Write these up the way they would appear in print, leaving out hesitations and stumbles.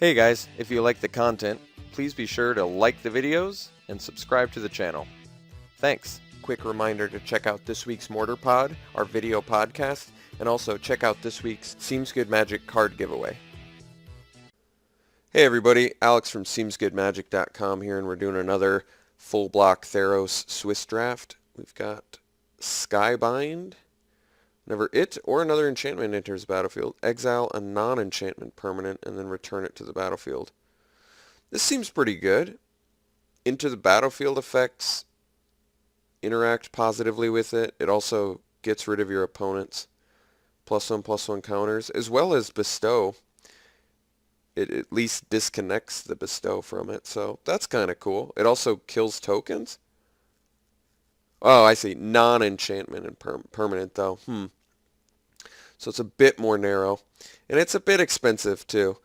Hey guys, if you like the content, please be sure to like the videos and subscribe to the channel. Thanks. Quick reminder to check out this week's Mortar Pod, our video podcast, and also check out this week's SeemsGoodMagic card giveaway. Hey everybody, Alex from SeemsGoodMagic.com here, and we're doing another full block Theros Swiss draft. We've got Skybind. Whenever it or another enchantment enters the battlefield, exile a non-enchantment permanent and then return it to the battlefield. This seems pretty good. Into the battlefield effects interact positively with it. It also gets rid of your opponent's +1/+1 counters, as well as bestow. It at least disconnects the bestow from it, so that's kind of cool. It also kills tokens. Oh, I see. Non-enchantment and permanent, though. So it's a bit more narrow. And it's a bit expensive, too.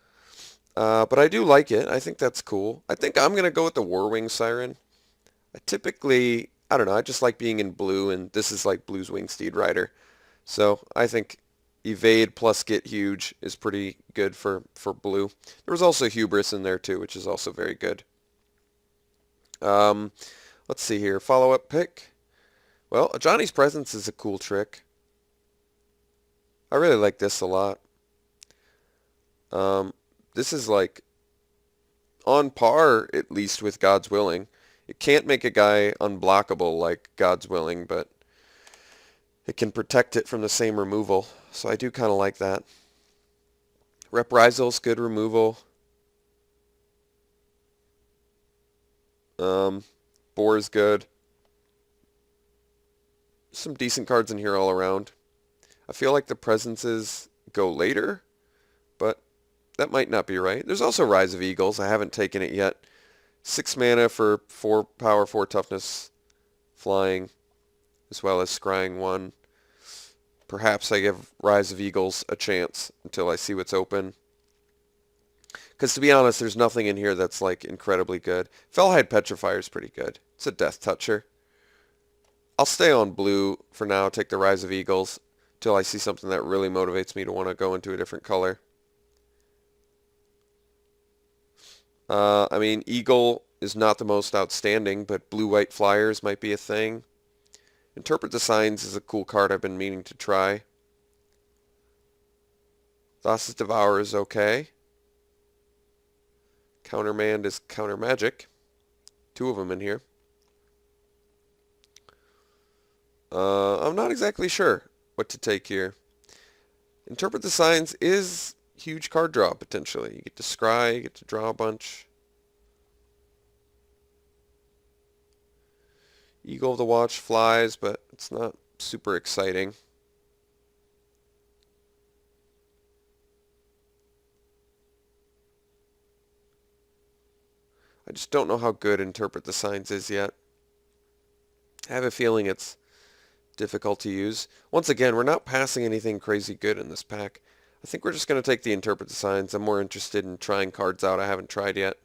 But I do like it. I think that's cool. I think I'm going to go with the Warwing Siren. I don't know, I just like being in blue, and this is like blue's Winged Steed Rider. So I think evade plus get huge is pretty good for blue. There was also Hubris in there, too, which is also very good. Let's see here. Follow-up pick. Well, Johnny's Presence is a cool trick. I really like this a lot. This is like on par, at least, with God's Willing. It can't make a guy unblockable like God's Willing, but it can protect it from the same removal. So I do kind of like that. Reprisal is good removal. Boar is good. Some decent cards in here all around. I feel like the presences go later, but that might not be right. There's also Rise of Eagles. I haven't taken it yet. 6 mana for 4 power, 4 toughness, flying, as well as scrying 1. Perhaps I give Rise of Eagles a chance until I see what's open. Because to be honest, there's nothing in here that's like incredibly good. Fellhide Petrifier is pretty good. It's a Death Toucher. I'll stay on blue for now, take the Rise of Eagles, till I see something that really motivates me to want to go into a different color. I mean, Eagle is not the most outstanding, but blue-white flyers might be a thing. Interpret the Signs is a cool card I've been meaning to try. Thassa's Devour is okay. Countermand is Counter Magic. 2 of them in here. I'm not exactly sure what to take here. Interpret the Signs is huge card draw, potentially. You get to scry, you get to draw a bunch. Eagle of the Watch flies, but it's not super exciting. I just don't know how good Interpret the Signs is yet. I have a feeling it's difficult to use. Once again, we're not passing anything crazy good in this pack. I think we're just going to take the Interpret the Signs. I'm more interested in trying cards out I haven't tried yet.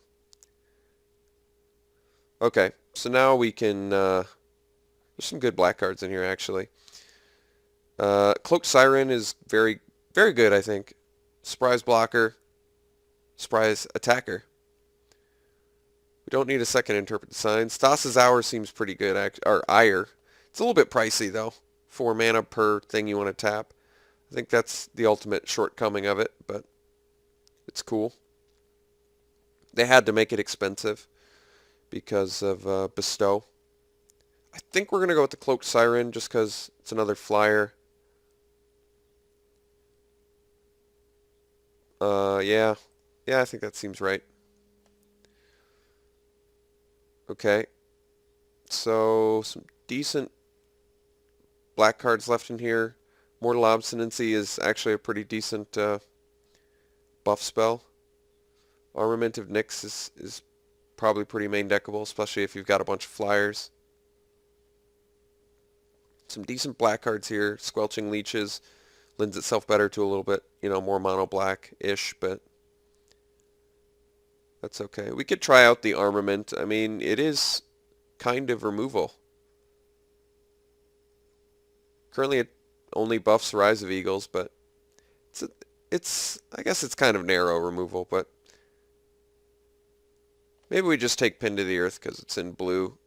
Okay, so now we can... there's some good black cards in here, actually. Cloaked Siren is very, very good, I think. Surprise Blocker. Surprise Attacker. We don't need a second Interpret the Signs. Thassa's Hour seems pretty good, or Ire. It's a little bit pricey, though. 4 mana per thing you want to tap. I think that's the ultimate shortcoming of it, but it's cool. They had to make it expensive because of Bestow. I think we're going to go with the Cloaked Siren just because it's another flyer. Yeah. Yeah, I think that seems right. Okay. So, some decent black cards left in here. Mortal Obstinacy is actually a pretty decent buff spell. Armament of Nyx is probably pretty main deckable, especially if you've got a bunch of flyers. Some decent black cards here. Squelching Leeches lends itself better to a little bit, more mono black-ish, but that's okay. We could try out the Armament. I mean, it is kind of removal. Currently it only buffs Rise of Eagles, but I guess it's kind of narrow removal, but Maybe we just take Pin to the Earth because it's in blue.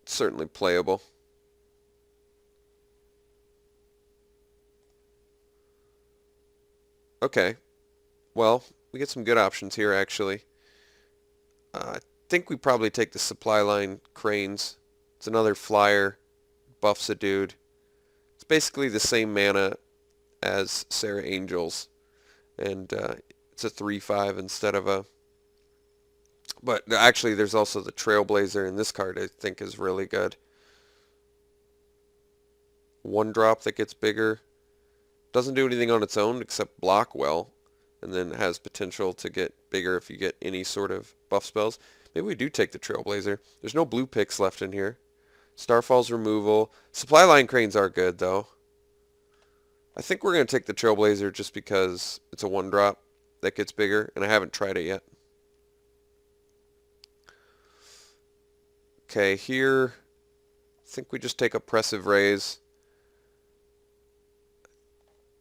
It's certainly playable. Okay. Well, we get some good options here, actually. I think we probably take the supply line Cranes. It's another flyer. Buffs a dude. It's basically the same mana as Sarah Angel's. And it's a 3/5 instead of a... But actually, there's also the Trailblazer in this card I think is really good. 1-drop that gets bigger. Doesn't do anything on its own except block well. And then has potential to get bigger if you get any sort of buff spells. Maybe we do take the Trailblazer. There's no blue picks left in here. Starfall's removal. Supply line Cranes are good, though. I think we're going to take the Trailblazer just because it's a 1-drop that gets bigger, and I haven't tried it yet. Okay, here, I think we just take Oppressive Raise.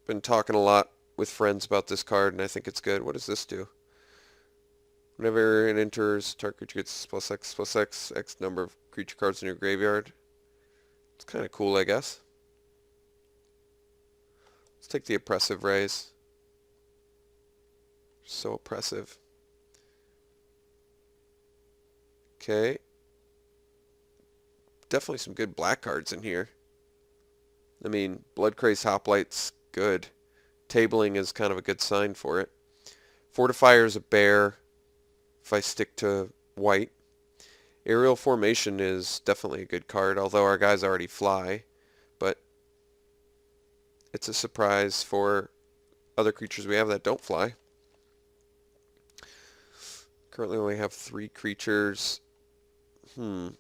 Been talking a lot with friends about this card, and I think it's good. What does this do? Whenever it enters, target creature gets +X, X number of creature cards in your graveyard. It's kind of cool, I guess. Let's take the Oppressive Raise. So oppressive. Okay. Definitely some good black cards in here. I mean, Bloodcraze Hoplight's good. Tabling is kind of a good sign for it. Fortifier's a bear if I stick to white. Aerial Formation is definitely a good card, although our guys already fly. But it's a surprise for other creatures we have that don't fly. Currently only have 3 creatures. I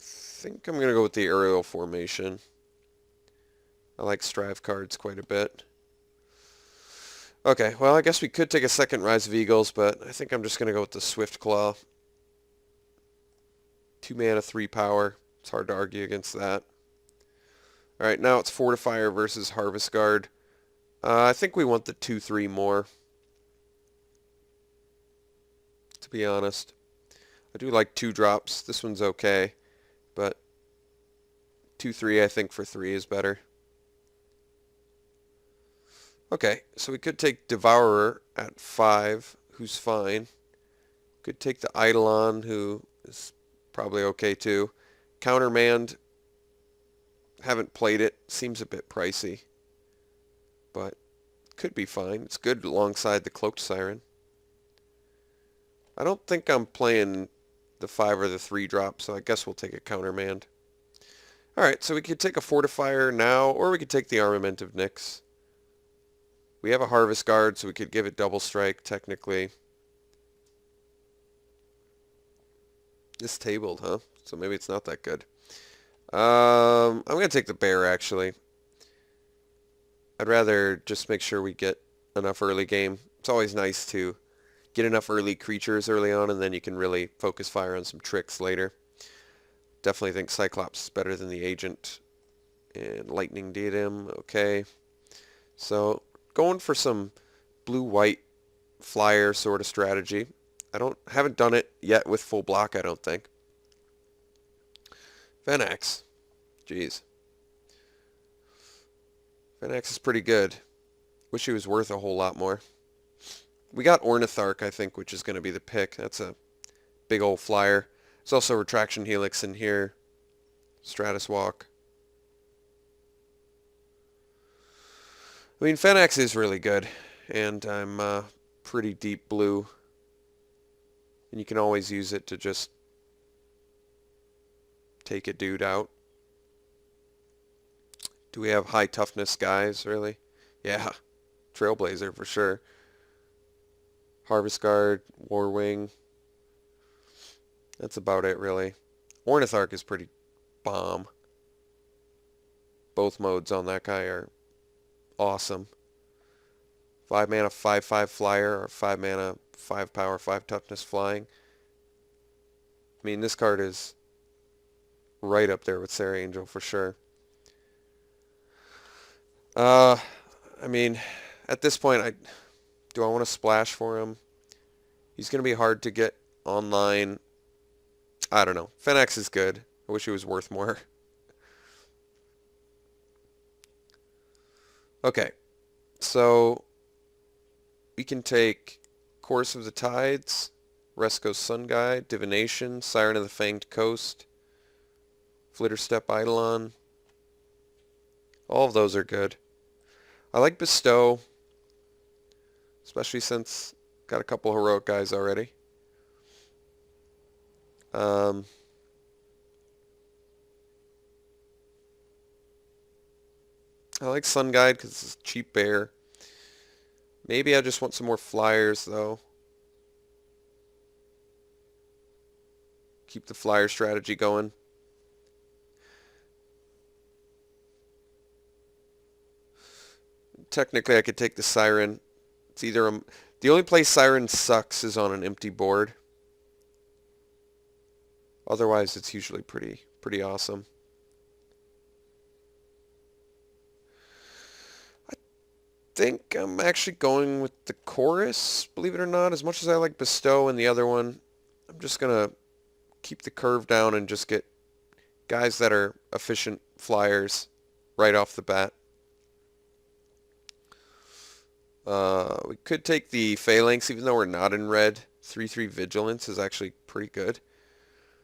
think I'm going to go with the Aerial Formation. I like Strive cards quite a bit. Okay, well, I guess we could take a second Rise of Eagles, but I think I'm just going to go with the Swift Claw. 2 mana, 3 power. It's hard to argue against that. Alright, now it's Fortifier versus Harvest Guard. I think we want the 2/3 more, to be honest. I do like 2-drops. This one's okay, but 2/3 I think for 3 is better. Okay, so we could take Devourer at 5, who's fine. Could take the Eidolon, who is probably okay too. Countermand, haven't played it. Seems a bit pricey, but could be fine. It's good alongside the Cloaked Siren. I don't think I'm playing the 5 or the 3-drop, so I guess we'll take a Countermand. Alright, so we could take a Fortifier now, or we could take the Armament of Nyx. We have a Harvest Guard, so we could give it Double Strike, technically. This tabled, huh? So maybe it's not that good. I'm going to take the Bear, actually. I'd rather just make sure we get enough early game. It's always nice to get enough early creatures early on, and then you can really focus fire on some tricks later. Definitely think Cyclops is better than the Agent. And Lightning Diadem, okay. So, going for some blue-white flyer sort of strategy. Haven't done it yet with full block, I don't think. Venax. Jeez. Venax is pretty good. Wish he was worth a whole lot more. We got Ornitharch, I think, which is going to be the pick. That's a big old flyer. There's also Retraction Helix in here. Stratus Walk. I mean, Venax is really good, and I'm pretty deep blue. And you can always use it to just take a dude out. Do we have high toughness guys, really? Yeah. Trailblazer, for sure. Harvest Guard, Warwing. That's about it, really. Ornitharch is pretty bomb. Both modes on that guy are awesome. 5 mana, 5/5 flyer, or 5 mana, 5 power, 5 toughness flying. I mean, this card is right up there with Sarah Angel for sure. I mean, at this point, Do I want to splash for him? He's going to be hard to get online. I don't know. Fenix is good. I wish he was worth more. Okay. So we can take Course of the Tides, Resco's Sun Guide, Divination, Siren of the Fanged Coast, Flitterstep Eidolon. All of those are good. I like Bestow, especially since got a couple heroic guys already. I like Sun Guide because it's a cheap bear. Maybe I just want some more flyers, though. Keep the flyer strategy going. Technically, I could take the Siren. It's either the only place Siren sucks is on an empty board. Otherwise, it's usually pretty awesome. I think I'm actually going with the Chorus, believe it or not. As much as I like Bestow and the other one, I'm just going to keep the curve down and just get guys that are efficient flyers right off the bat. We could take the Phalanx, even though we're not in red. 3/3 Vigilance is actually pretty good.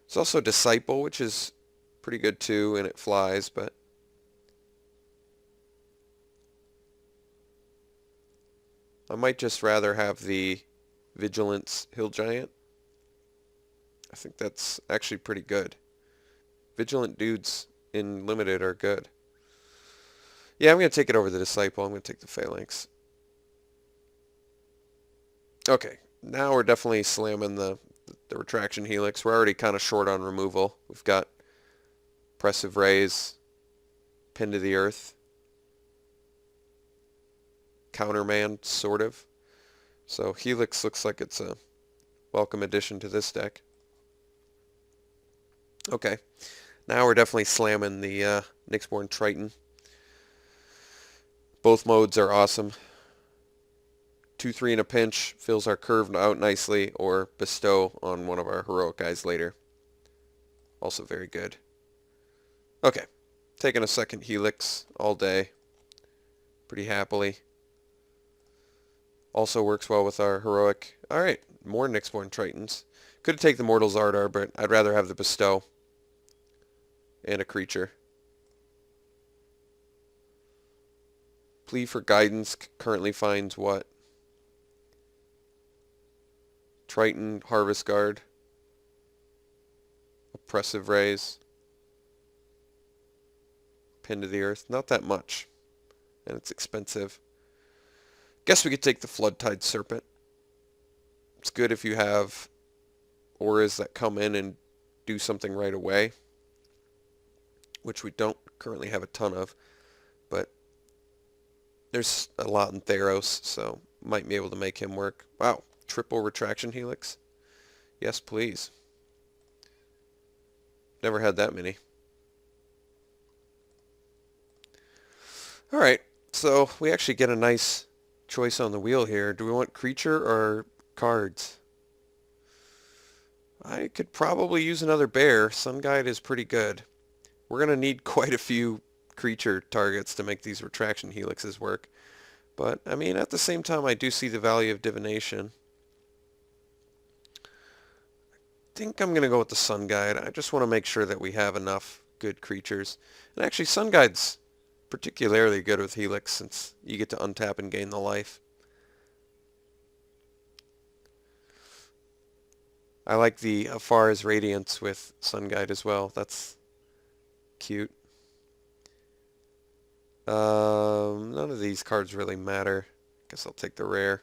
It's also Disciple, which is pretty good too, and it flies, but I might just rather have the Vigilance Hill Giant. I think that's actually pretty good. Vigilant dudes in Limited are good. Yeah, I'm going to take it over the Disciple. I'm going to take the Phalanx. Okay, now we're definitely slamming the Retraction Helix. We're already kind of short on removal. We've got Oppressive Rays, Pin to the Earth, Countermand, sort of. So Helix looks like it's a welcome addition to this deck. Okay, now we're definitely slamming the Nyxborn Triton. Both modes are awesome. 2/3 in a pinch fills our curve out nicely, or Bestow on one of our heroic guys later. Also very good. Okay, taking a second Helix all day. Pretty happily. Also works well with our heroic. Alright, more Nyxborn Tritons. Could have taken the Mortal Zardar, but I'd rather have the Bestow and a creature. Plea for Guidance currently finds what? Triton, Harvest Guard, Oppressive Rays, Pin to the Earth. Not that much, and it's expensive. Guess we could take the Floodtide Serpent. It's good if you have auras that come in and do something right away, which we don't currently have a ton of, but there's a lot in Theros, so might be able to make him work. Wow. Triple Retraction Helix? Yes, please. Never had that many. Alright, so we actually get a nice choice on the wheel here. Do we want creature or cards? I could probably use another bear. Sun Guide is pretty good. We're going to need quite a few creature targets to make these Retraction Helixes work. But, I mean, at the same time, I do see the value of Divination. I think I'm going to go with the Sun Guide. I just want to make sure that we have enough good creatures. And actually, Sun Guide's particularly good with Helix since you get to untap and gain the life. I like the Afara's Radiance with Sun Guide as well. That's cute. None of these cards really matter. Guess I'll take the rare.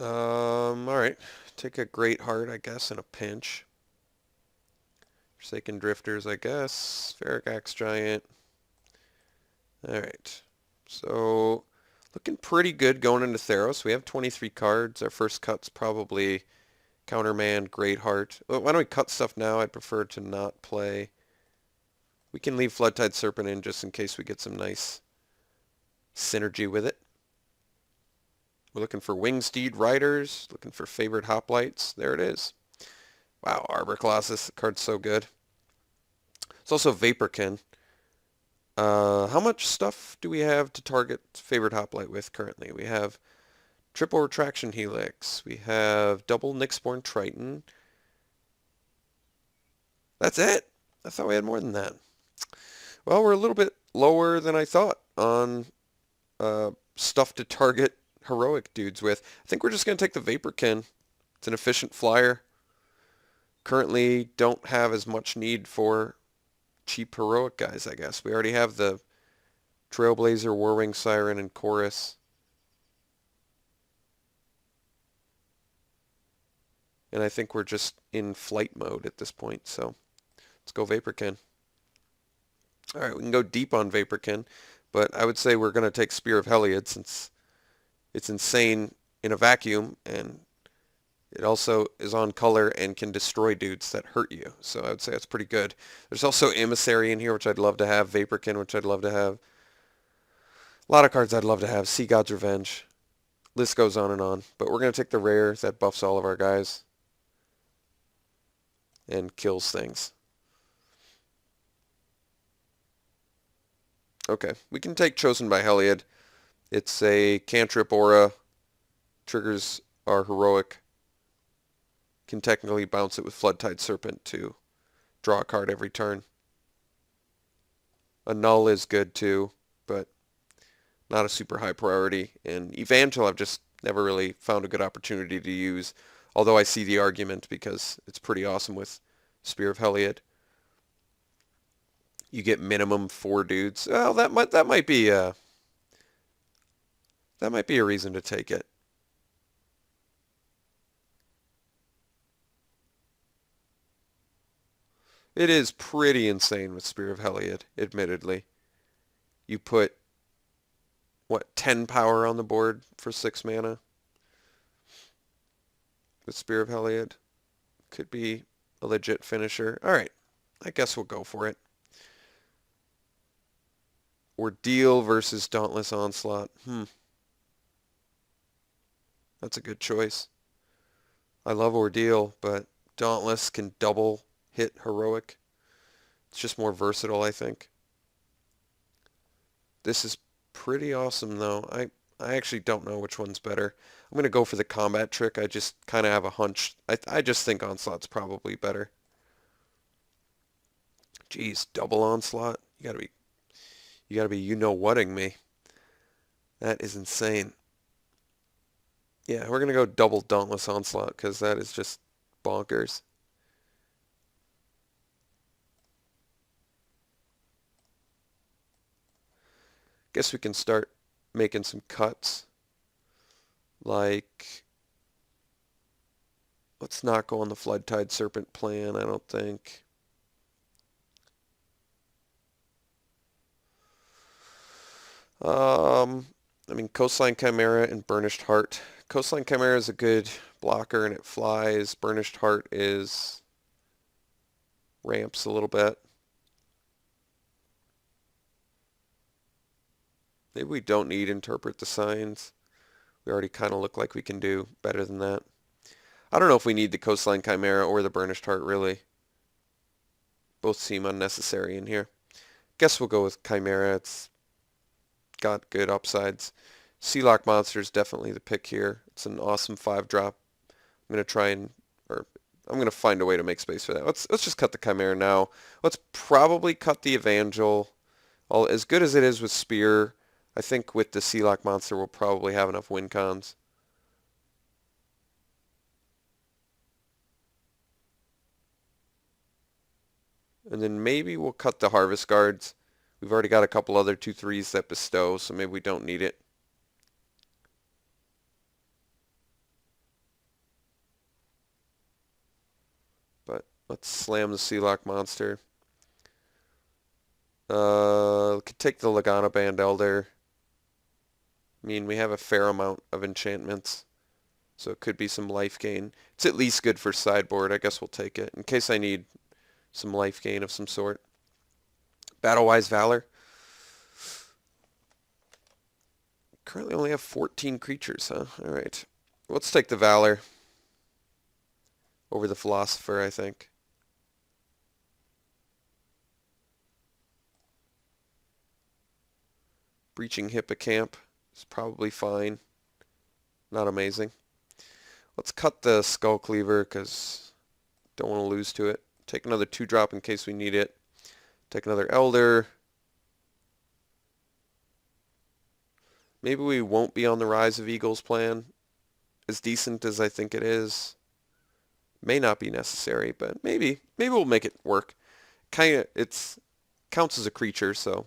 Alright. Take a Great Heart, I guess, in a pinch. Forsaken Drifters, I guess. Ferric Axe Giant. Alright. So, looking pretty good going into Theros. We have 23 cards. Our first cut's probably Countermand, Great Heart. Well, why don't we cut stuff now? I'd prefer to not play. We can leave Floodtide Serpent in just in case we get some nice synergy with it. We're looking for Wingsteed Riders, looking for favorite hoplites. There it is. Wow, Arbor Colossus, the card's so good. It's also Vaporkin. How much stuff do we have to target favorite hoplite with currently? We have triple Retraction Helix. We have double Nyxborn Triton. That's it. I thought we had more than that. Well, we're a little bit lower than I thought on stuff to target heroic dudes with. I think we're just going to take the Vaporkin. It's an efficient flyer. Currently don't have as much need for cheap heroic guys, I guess. We already have the Trailblazer, Warwing Siren, and Chorus. And I think we're just in flight mode at this point, so let's go Vaporkin. Alright, we can go deep on Vaporkin, but I would say we're going to take Spear of Heliod since it's insane in a vacuum, and it also is on color and can destroy dudes that hurt you. So I would say that's pretty good. There's also Emissary in here, which I'd love to have. Vaporkin, which I'd love to have. A lot of cards I'd love to have. Sea God's Revenge. List goes on and on. But we're going to take the rare that buffs all of our guys and kills things. Okay, we can take Chosen by Heliod. It's a cantrip aura. Triggers our heroic. Can technically bounce it with Floodtide Serpent to draw a card every turn. A null is good too, but not a super high priority. And Evangel I've just never really found a good opportunity to use, although I see the argument because it's pretty awesome with Spear of Heliod. You get minimum 4 dudes. Well, that might be a reason to take it. It is pretty insane with Spear of Heliod, admittedly. You put, what, 10 power on the board for 6 mana? With Spear of Heliod. Could be a legit finisher. Alright, I guess we'll go for it. Ordeal versus Dauntless Onslaught. That's a good choice. I love Ordeal, but Dauntless can double hit heroic. It's just more versatile, I think. This is pretty awesome, though. I actually don't know which one's better. I'm going to go for the combat trick. I just kind of have a hunch. I just think Onslaught's probably better. Jeez, double Onslaught? You gotta be you-know-whating me. That is insane. Yeah, we're going to go double Dauntless Onslaught because that is just bonkers. Guess we can start making some cuts. Like, let's not go on the Floodtide Serpent plan, I don't think. I mean, Coastline Chimera and Burnished Heart. Coastline Chimera is a good blocker and it flies. Burnished Heart is ramps a little bit. Maybe we don't need Interpret the Signs. We already kind of look like we can do better than that. I don't know if we need the Coastline Chimera or the Burnished Heart, really. Both seem unnecessary in here. Guess we'll go with Chimera. It's got good upsides. Sealock Monster is definitely the pick here. It's an awesome 5-drop. I'm going to try and, or I'm going to find a way to make space for that. Let's just cut the Chimera now. Let's probably cut the Evangel. As good as it is with Spear, I think with the Sealock Monster we'll probably have enough win cons. And then maybe we'll cut the Harvest Guards. We've already got a couple other 2/3s that bestow, so maybe we don't need it. But let's slam the Sealock Monster. Could take the Lagana Band Elder. I mean, we have a fair amount of enchantments, so it could be some life gain. It's at least good for sideboard. I guess we'll take it in case I need some life gain of some sort. Battle-wise Valor. Currently only have 14 creatures, huh? Alright. Let's take the Valor over the Philosopher, I think. Breaching Hippocamp is probably fine. Not amazing. Let's cut the Skull Cleaver because don't want to lose to it. Take another 2-drop in case we need it. Take another Elder. Maybe we won't be on the Rise of Eagles plan. As decent as I think it is. May not be necessary, but maybe. Maybe we'll make it work. It's counts as a creature, so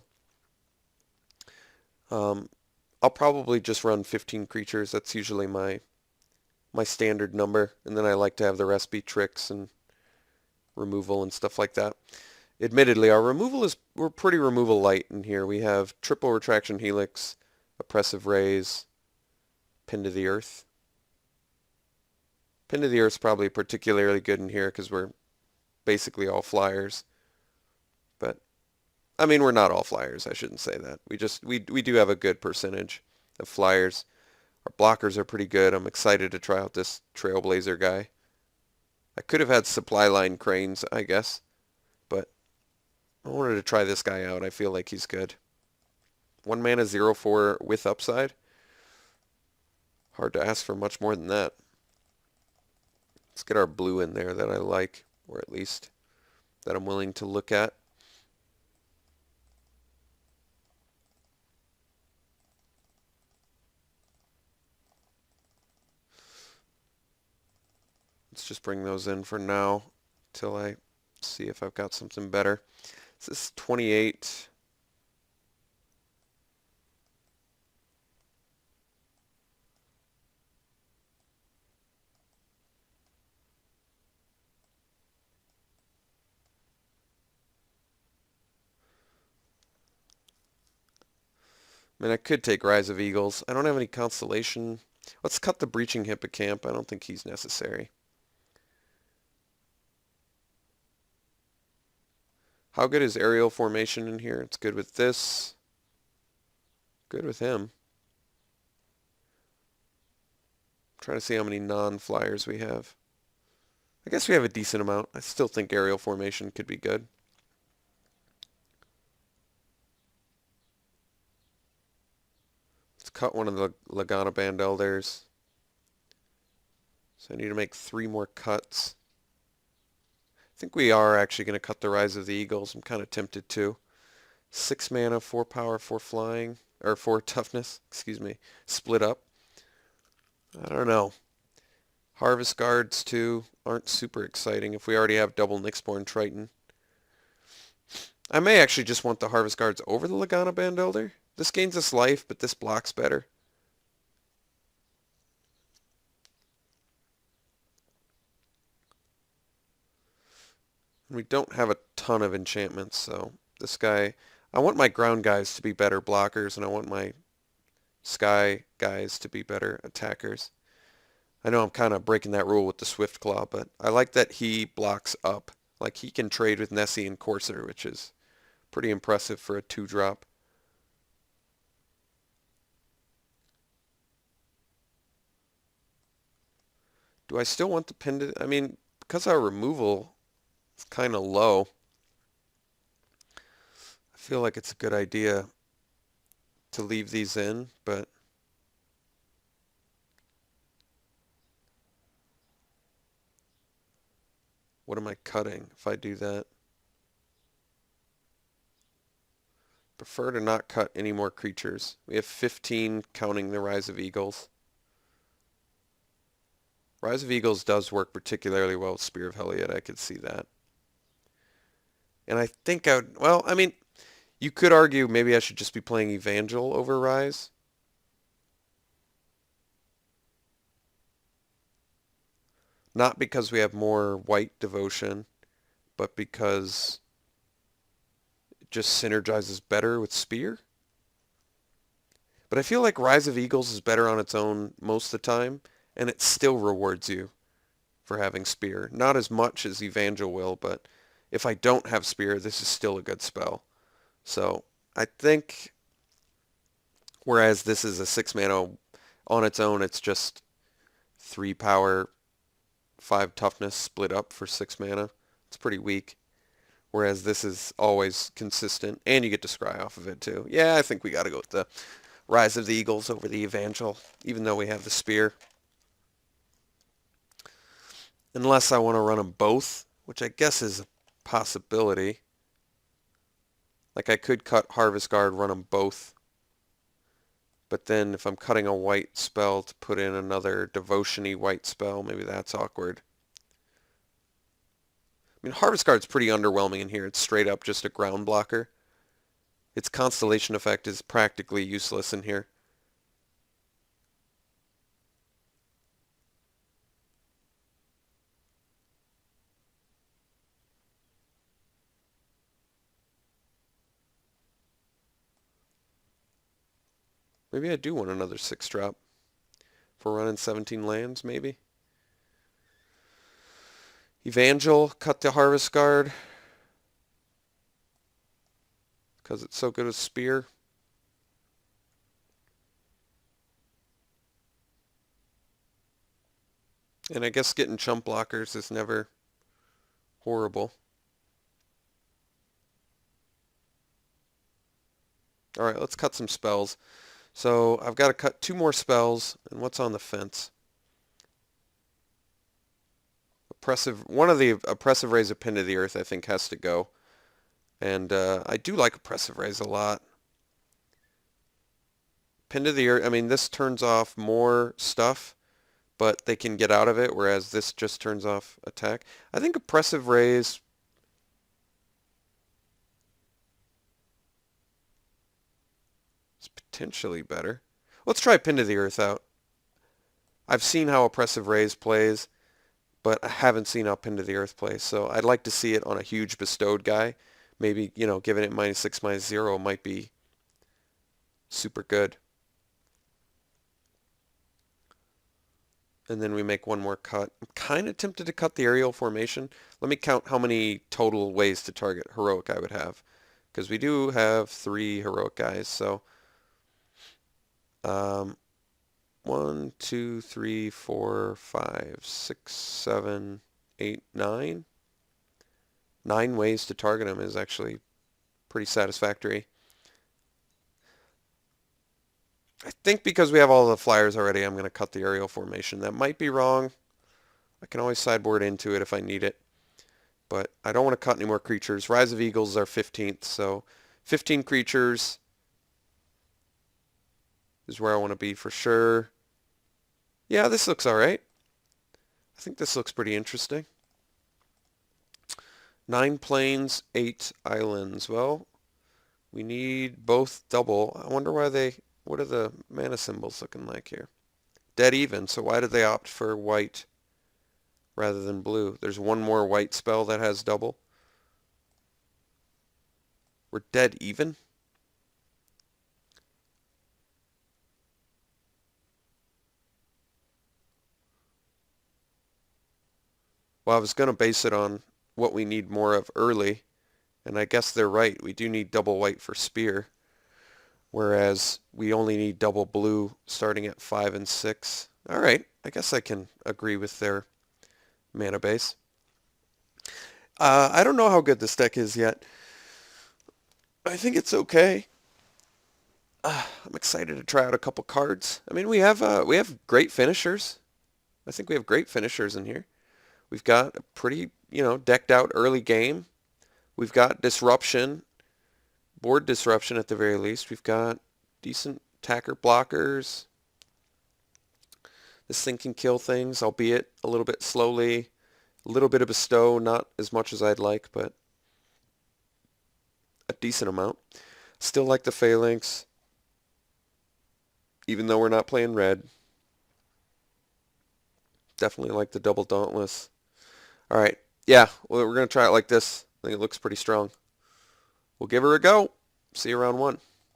I'll probably just run 15 creatures. That's usually my standard number, and then I like to have the rest be tricks and removal and stuff like that. Admittedly, our removal we're pretty removal light in here. We have triple retraction helix, oppressive rays, pin to the earth. Pin to the earth's probably particularly good in here because we're basically all flyers. But I mean, we're not all flyers. I shouldn't say that. We do have a good percentage of flyers. Our blockers are pretty good. I'm excited to try out this Trailblazer guy. I could have had supply line cranes, I guess, but I wanted to try this guy out. I feel like he's good. 1 mana 0/4 with upside. Hard to ask for much more than that. Let's get our blue in there that I like, or at least that I'm willing to look at. Let's just bring those in for now till I see if I've got something better. This is 28. I mean, I could take Rise of Eagles. I don't have any Constellation. Let's cut the Breaching Hippocamp. I don't think he's necessary. How good is Aerial Formation in here? It's good with this. Good with him. I'm trying to see how many non-flyers we have. I guess we have a decent amount. I still think Aerial Formation could be good. Let's cut one of the Lagana Band Elders. So I need to make 3 more cuts. I think we are actually going to cut the Rise of the Eagles. I'm kind of tempted to. 6 mana, 4 power, 4 flying, or 4 toughness, excuse me, split up. I don't know. Harvest Guards, too, aren't super exciting if we already have double Nyxborn Triton. I may actually just want the Harvest Guards over the Lagana Band Elder. This gains us life, but this blocks better. We don't have a ton of enchantments, so this guy... I want my ground guys to be better blockers, and I want my sky guys to be better attackers. I know I'm kind of breaking that rule with the Swift Claw, but I like that he blocks up. Like, he can trade with Nessie and Courser, which is pretty impressive for a 2-drop. Do I still want the pendant? I mean, because our removal is kind of low, I feel like it's a good idea to leave these in, but what am I cutting if I do that? Prefer to not cut any more creatures. We have 15 counting the Rise of Eagles. Rise of Eagles does work particularly well with Spear of Heliod. I could see that. And I think I would... Well, I mean, you could argue maybe I should just be playing Evangel over Rise. Not because we have more white devotion, but because it just synergizes better with Spear. But I feel like Rise of Eagles is better on its own most of the time, and it still rewards you for having Spear. Not as much as Evangel will, but if I don't have Spear, this is still a good spell. So I think, whereas this is a 6 mana on its own, it's just 3 power, 5 toughness split up for 6 mana. It's pretty weak. Whereas this is always consistent, and you get to scry off of it too. Yeah, I think we got to go with the Rise of the Eagles over the Evangel, even though we have the Spear. Unless I want to run them both, which I guess is a possibility. Like I could cut Harvest Guard, run them both. But then if I'm cutting a white spell to put in another devotion-y white spell, maybe that's awkward. I mean, Harvest Guard's pretty underwhelming in here. It's straight up just a ground blocker. Its Constellation effect is practically useless in here. Maybe I do want another 6-drop. For running 17 lands, maybe. Evangel, cut the Harvest Guard. Because it's so good with Spear. And I guess getting chump blockers is never horrible. Alright, let's cut some spells. So I've got to cut 2 more spells. And what's on the fence? One of the Oppressive Rays of Pin to the Earth I think has to go. And I do like Oppressive Rays a lot. Pin to the Earth, I mean, this turns off more stuff, but they can get out of it, whereas this just turns off attack. I think Oppressive Rays is potentially better. Let's try Pin to the Earth out. I've seen how Oppressive Rays plays, but I haven't seen how Pin to the Earth plays, so I'd like to see it on a huge bestowed guy. Maybe, you know, giving it -6, -0 might be super good. And then we make one more cut. I'm kind of tempted to cut the aerial formation. Let me count how many total ways to target heroic I would have. Because we do have 3 heroic guys, so 1, 2, 3, 4, 5, 6, 7, 8, 9. 9 ways to target him is actually pretty satisfactory. I think because we have all the flyers already, I'm going to cut the aerial formation. That might be wrong. I can always sideboard into it if I need it. But I don't want to cut any more creatures. Rise of Eagles is our 15th, so 15 creatures is where I want to be for sure. Yeah, this looks alright. I think this looks pretty interesting. 9 plains, 8 islands. Well, we need both double. I wonder why what are the mana symbols looking like here? Dead even, so why did they opt for white rather than blue? There's one more white spell that has double. We're dead even? Well, I was going to base it on what we need more of early, and I guess they're right. We do need double white for Spear, whereas we only need double blue starting at 5 and 6. All right, I guess I can agree with their mana base. I don't know how good this deck is yet. I think it's okay. I'm excited to try out a couple cards. I mean, we have great finishers. I think we have great finishers in here. We've got a pretty, decked out early game. We've got disruption, board disruption at the very least. We've got decent attacker blockers. This thing can kill things, albeit a little bit slowly. A little bit of bestow, not as much as I'd like, but a decent amount. Still like the Phalanx, even though we're not playing red. Definitely like the Double Dauntless. All right, yeah, well, we're going to try it like this. I think it looks pretty strong. We'll give her a go. See you round 1.